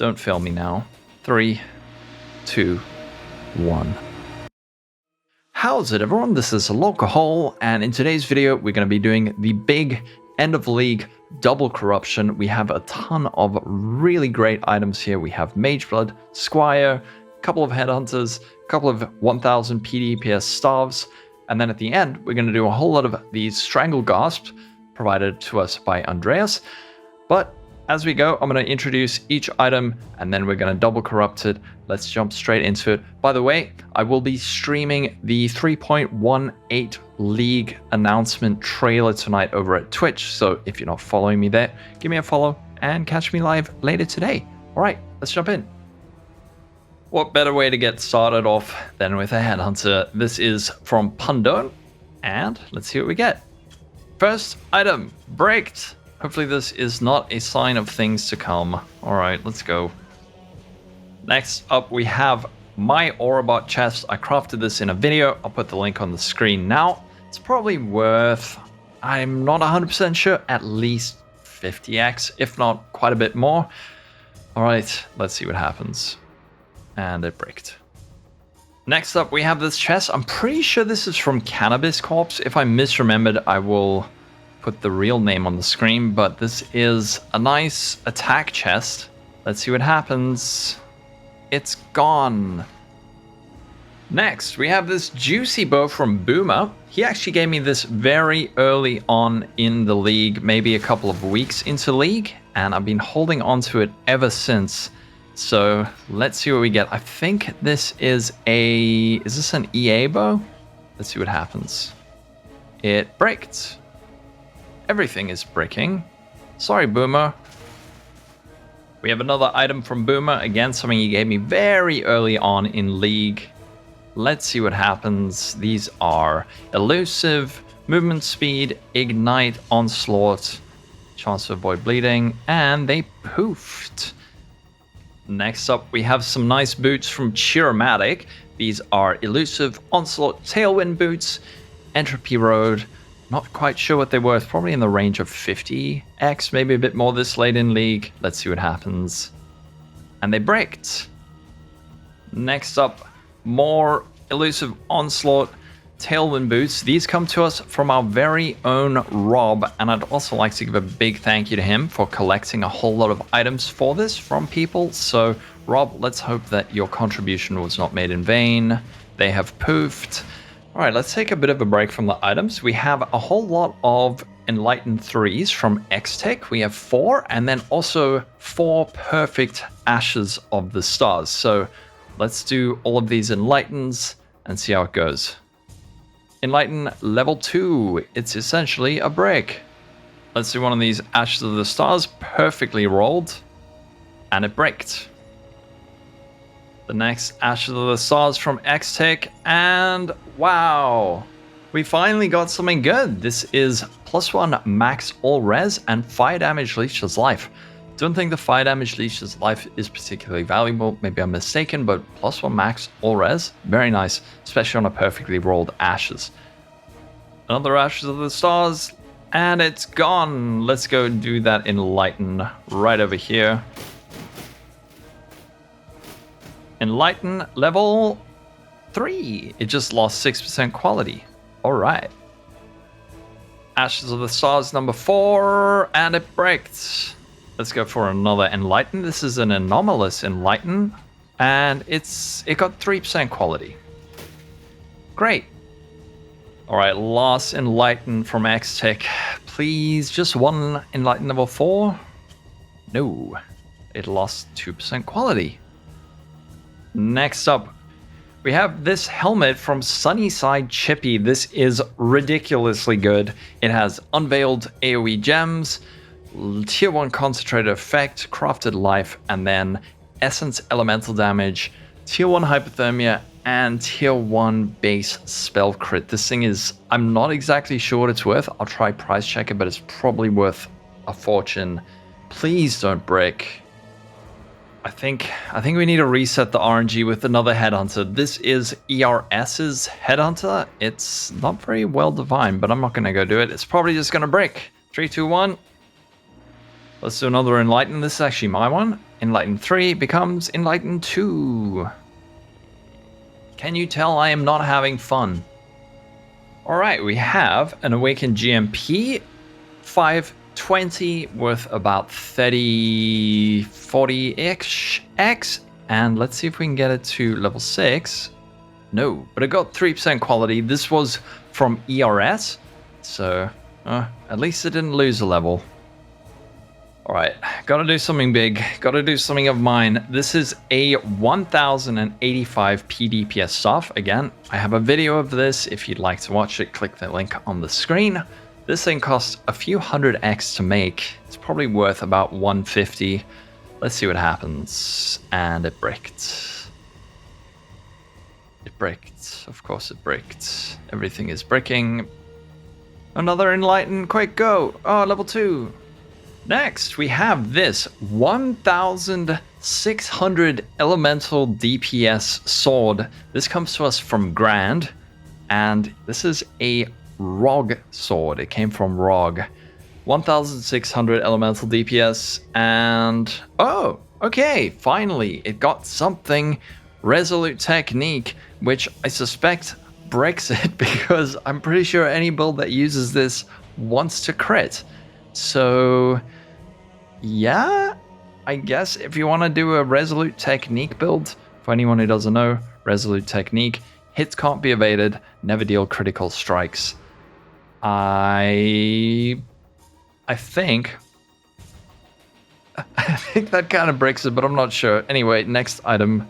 Don't fail me now. 3, 2, 1. How's it, everyone? This is Lolcohol, and in today's video, we're going to be doing the big end of league double corruption. We have a ton of really great items here. We have Mageblood, Squire, a couple of Headhunters, a couple of 1000 PDPS staves, and then at the end, we're going to do a whole lot of these Stranglegasp provided to us by Andreas. But as we go, I'm going to introduce each item and then we're going to double corrupt it. Let's jump straight into it. By the way, I will be streaming the 3.18 League announcement trailer tonight over at Twitch. So if you're not following me there, give me a follow and catch me live later today. All right, let's jump in. What better way to get started off than with a Headhunter? This is from Pundone, and let's see what we get. First item, Bricked. Hopefully this is not a sign of things to come. All right, let's go. Next up, we have my Aurabot chest. I crafted this in a video. I'll put the link on the screen now. It's probably worth, I'm not 100% sure, at least 50x, if not quite a bit more. All right, let's see what happens. And it bricked. Next up, we have this chest. I'm pretty sure this is from Cannabis Corpse. If I misremembered, I will put the real name on the screen, but this is a nice attack chest. Let's see what happens. It's gone. Next, we have this juicy bow from Boomer. He actually gave me this very early on in the league, maybe a couple of weeks into league, and I've been holding on to it ever since. So let's see what we get. I think this is this an EA bow? Let's see what happens. It bricked. Everything is breaking. Sorry, Boomer. We have another item from Boomer. Again, something he gave me very early on in League. Let's see what happens. These are Elusive, Movement Speed, Ignite, Onslaught, Chance to Avoid Bleeding, and they poofed. Next up, we have some nice boots from Cheeromatic. These are Elusive, Onslaught, Tailwind boots, Entropy Road. Not quite sure what they're worth, probably in the range of 50x, maybe a bit more this late in League. Let's see what happens. And they bricked. Next up, more Elusive Onslaught Tailwind Boots. These come to us from our very own Robb, and I'd also like to give a big thank you to him for collecting a whole lot of items for this from people. So Robb, let's hope that your contribution was not made in vain. They have poofed. All right, let's take a bit of a break from the items. We have a whole lot of Enlighten 3s from Xtick. We have 4, and then also 4 perfect Ashes of the Stars. So let's do all of these Enlightens and see how it goes. Enlighten level 2. It's essentially a brick. Let's do one of these Ashes of the Stars, perfectly rolled, and it bricked. The next Ashes of the Stars from Xtick, and wow, we finally got something good. This is +1 max all res and fire damage leeches life. Don't think the fire damage leeches life is particularly valuable. Maybe I'm mistaken, but +1 max all res, very nice, especially on a perfectly rolled Ashes. Another Ashes of the Stars, and it's gone. Let's go do that Enlighten right over here. Enlighten level 3. It just lost 6% quality. All right. Ashes of the Stars number 4, and it bricked. Let's go for another Enlighten. This is an anomalous Enlighten, and it got 3% quality. Great. All right, last Enlighten from Xtick. Please, just one Enlighten level 4. No, it lost 2% quality. Next up, we have this helmet from Sunnysidechippy. This is ridiculously good. It has unveiled AoE gems, tier 1 concentrated effect, crafted life, and then essence elemental damage, tier 1 hypothermia, and tier 1 base spell crit. This thing is, I'm not exactly sure what it's worth. I'll try price check it, but it's probably worth a fortune. Please don't brick. I think we need to reset the RNG with another Headhunter. This is ERS's Headhunter. It's not very well defined, but I'm not going to go do it. It's probably just going to brick. 3, 2, 1. Let's do another Enlighten. This is actually my one. Enlighten 3 becomes Enlighten 2. Can you tell I am not having fun? Alright, we have an Awakened GMP 520 worth about 30, 40-ish X. And let's see if we can get it to level 6. No, but it got 3% quality. This was from ERS, so at least it didn't lose a level. Alright, gotta do something big. Gotta do something of mine. This is a 1085 PDPS staff. Again, I have a video of this. If you'd like to watch it, click the link on the screen. This thing costs a few hundred X to make. It's probably worth about 150. Let's see what happens. And it bricked. It bricked. Of course it bricked. Everything is bricking. Another Enlighten. Quick, go. Oh, level 2. Next, we have this 1600 elemental DPS sword. This comes to us from Grand, and this is a Robb sword. It came from Robb. 1600 elemental DPS, and oh, okay, finally, it got something. Resolute Technique, which I suspect breaks it because I'm pretty sure any build that uses this wants to crit. So, yeah, I guess if you want to do a Resolute Technique build, for anyone who doesn't know, Resolute Technique, hits can't be evaded, never deal critical strikes. I think that kind of breaks it, but I'm not sure. Anyway, next item.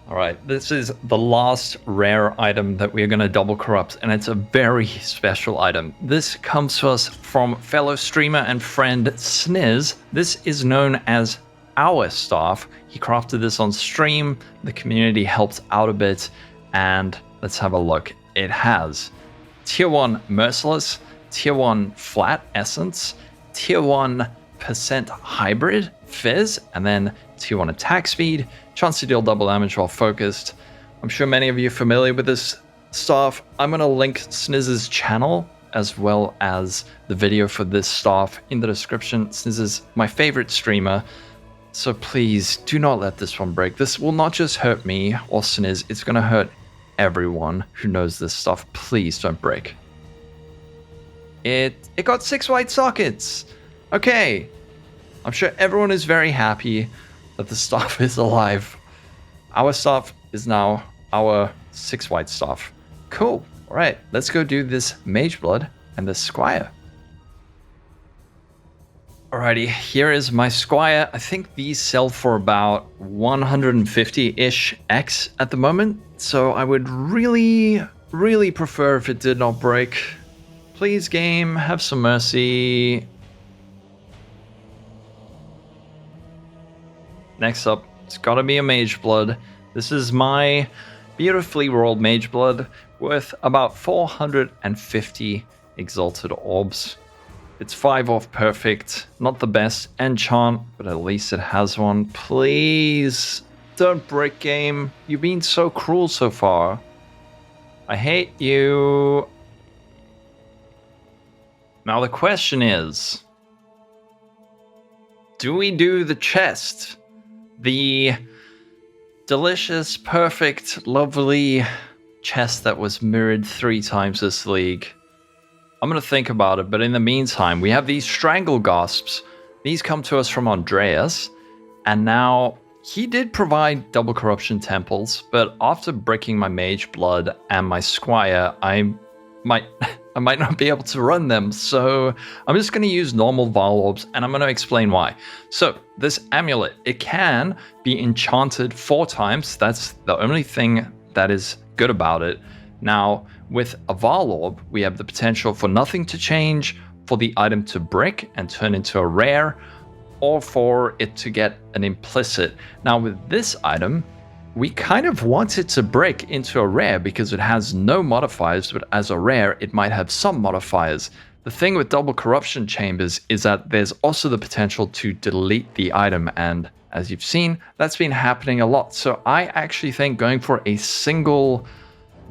All right, this is the last rare item that we're going to double corrupt, and it's a very special item. This comes to us from fellow streamer and friend sNyZZzzz. This is known as our staff. He crafted this on stream. The community helped out a bit, and let's have a look. It has Tier 1 Merciless, Tier 1 Flat Essence, Tier 1% Hybrid Fizz, and then Tier 1 Attack Speed, chance to deal double damage while focused. I'm sure many of you are familiar with this staff. I'm going to link sNyZZzz's channel as well as the video for this staff in the description. sNyZZz is my favorite streamer, so please do not let this one break. This will not just hurt me or sNyZZz, it's going to hurt everyone who knows this stuff. Please don't break. It got 6 white sockets. Okay, I'm sure everyone is very happy that the staff is alive. Our staff is now our 6 white staff. Cool. All right, let's go do this Mageblood and this Squire. Alrighty, here is my Squire. I think these sell for about 150-ish X at the moment, so I would really prefer if it did not break. Please, game, have some mercy. Next up, it's gotta be a Mageblood. This is my beautifully rolled Mageblood worth about 450 Exalted Orbs. It's 5 off perfect, not the best enchant, but at least it has one. Please, don't break, game. You've been so cruel so far. I hate you. Now the question is, do we do the chest? The delicious, perfect, lovely chest that was mirrored 3 times this league. I'm going to think about it, but in the meantime, we have these Stranglegasps. These come to us from Andreas, and now he did provide double corruption temples, but after breaking my Mageblood and my Squire, I might not be able to run them, so I'm just going to use normal Val Orbs, and I'm going to explain why. So, this amulet, it can be enchanted 4 times. That's the only thing that is good about it. Now, with a Val Orb, we have the potential for nothing to change, for the item to brick and turn into a rare, or for it to get an implicit. Now, with this item, we kind of want it to break into a rare because it has no modifiers, but as a rare, it might have some modifiers. The thing with double corruption chambers is that there's also the potential to delete the item, and as you've seen, that's been happening a lot. So I actually think going for a single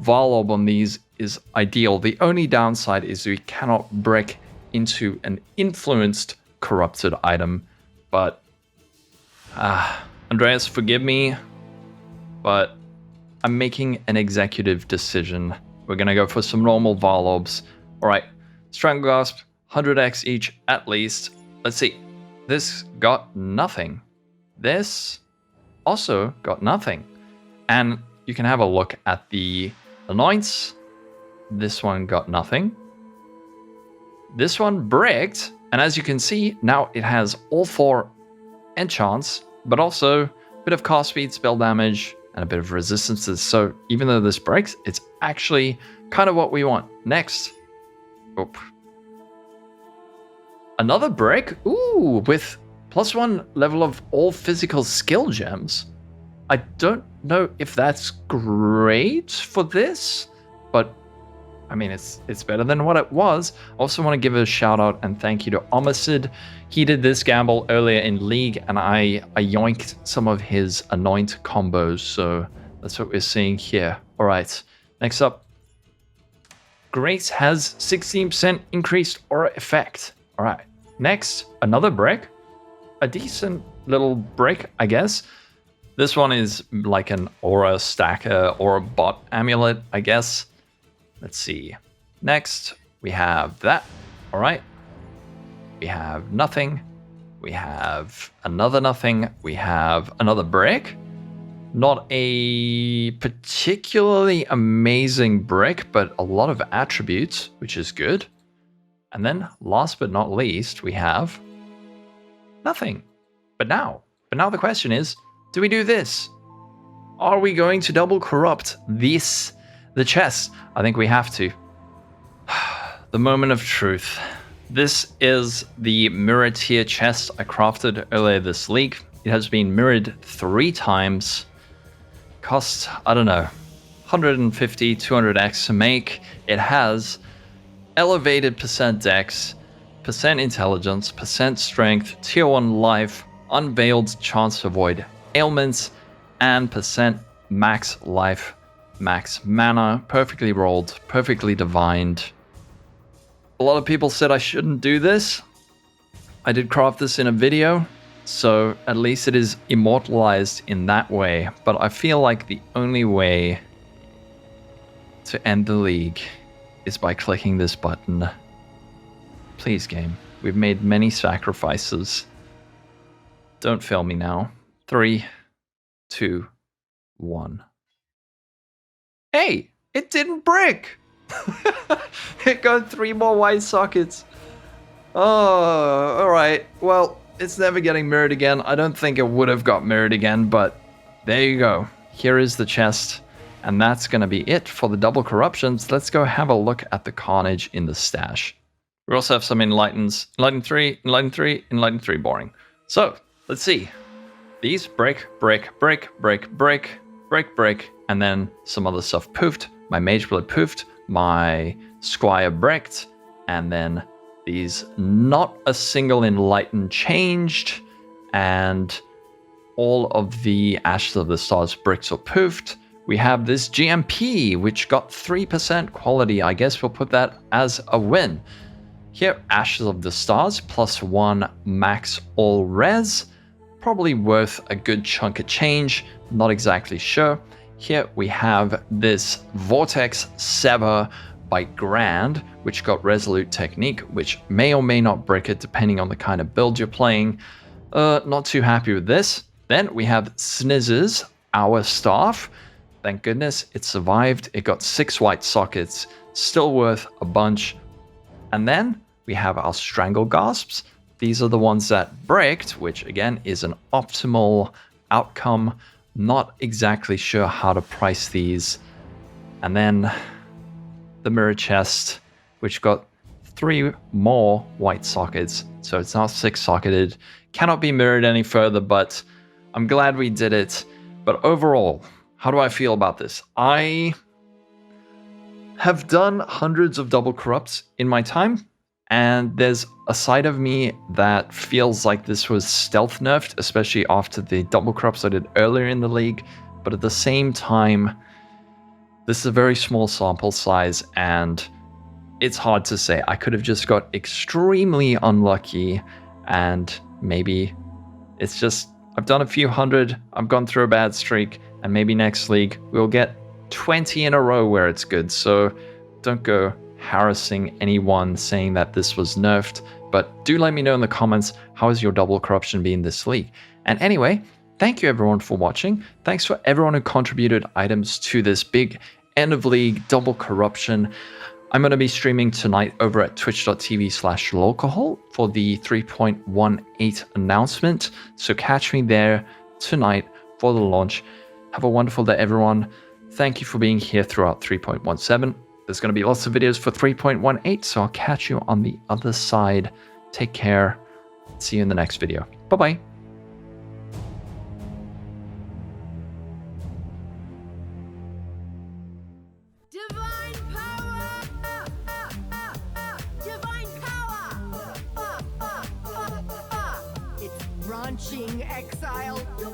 Val Orb on these is ideal. The only downside is we cannot break into an influenced corrupted item, but Andreas, forgive me, but I'm making an executive decision. We're gonna go for some normal Varlobs. All right, Stranglegasp, 100x each at least. Let's see. This got nothing. This also got nothing. And you can have a look at the Anoints. This one got nothing. This one bricked. And as you can see, now it has all 4 enchants, but also a bit of cast speed, spell damage, and a bit of resistances. So even though this breaks, it's actually kind of what we want. Next. Oop. Another brick. Ooh, with +1 level of all physical skill gems. I don't know if that's great for this, but I mean, it's better than what it was. I also want to give a shout out and thank you to Omniscience. He did this gamble earlier in League, and I yoinked some of his Anoint combos, so that's what we're seeing here. All right, next up. Grace has 16% increased aura effect. All right, next, another brick. A decent little brick, I guess. This one is like an aura stacker or a bot amulet, I guess. Let's see. Next, we have that. All right. We have nothing. We have another nothing. We have another brick. Not a particularly amazing brick, but a lot of attributes, which is good. And then last but not least, we have nothing. But now the question is, do we do this? Are we going to double corrupt the chest? I think we have to. The moment of truth. This is the mirror tier chest I crafted earlier this league. It has been mirrored 3 times. Costs, I don't know, 150, 200x to make. It has elevated % dex, % intelligence, % strength, tier 1 life, unveiled chance to avoid ailments, and % max life, max mana, perfectly rolled, perfectly divined. A lot of people said I shouldn't do this. I did craft this in a video, so at least it is immortalized in that way. But I feel like the only way to end the league is by clicking this button. Please, game. We've made many sacrifices. Don't fail me now. 3, 2, 1. Hey, it didn't brick. It got 3 more white sockets. Oh, all right. Well, it's never getting mirrored again. I don't think it would have got mirrored again, but there you go. Here is the chest, and that's going to be it for the double corruptions. Let's go have a look at the carnage in the stash. We also have some Enlightens. Enlighten 3, Enlighten 3, Enlighten 3, boring. So, let's see. These break, break, break, break, break, break, break, and then some other stuff poofed. My Mageblood poofed, my Squire bricked, and then these not a single Enlighten changed, and all of the Ashes of the Stars bricks or poofed. We have this GMP, which got 3% quality. I guess we'll put that as a win. Here, Ashes of the Stars, +1 max all res. Probably worth a good chunk of change. Not exactly sure. Here we have this Vortex Sever by Grand, which got Resolute Technique, which may or may not brick it depending on the kind of build you're playing. Not too happy with this. Then we have sNyZZzzz, our staff. Thank goodness it survived. It got 6 white sockets, still worth a bunch. And then we have our Stranglegasps. These are the ones that bricked, which again is an optimal outcome. Not exactly sure how to price these. And then the mirror chest, which got 3 more white sockets. So it's now 6-socketed. Cannot be mirrored any further, but I'm glad we did it. But overall, how do I feel about this? I have done hundreds of double corrupts in my time, and there's a side of me that feels like this was stealth nerfed, especially after the double corrupts I did earlier in the league. But at the same time, this is a very small sample size, and it's hard to say. I could have just got extremely unlucky, and maybe it's just I've done a few hundred, I've gone through a bad streak, and maybe next league we'll get 20 in a row where it's good. So don't go harassing anyone saying that this was nerfed, but do let me know in the comments, how has your double corruption been this league? And anyway, thank you everyone for watching. Thanks for everyone who contributed items to this big end of league double corruption. I'm going to be streaming tonight over at twitch.tv/Lolcohol for the 3.18 announcement. So catch me there tonight for the launch. Have a wonderful day, everyone. Thank you for being here throughout 3.17. There's going to be lots of videos for 3.18, so I'll catch you on the other side. Take care. See you in the next video. Bye-bye. Exile.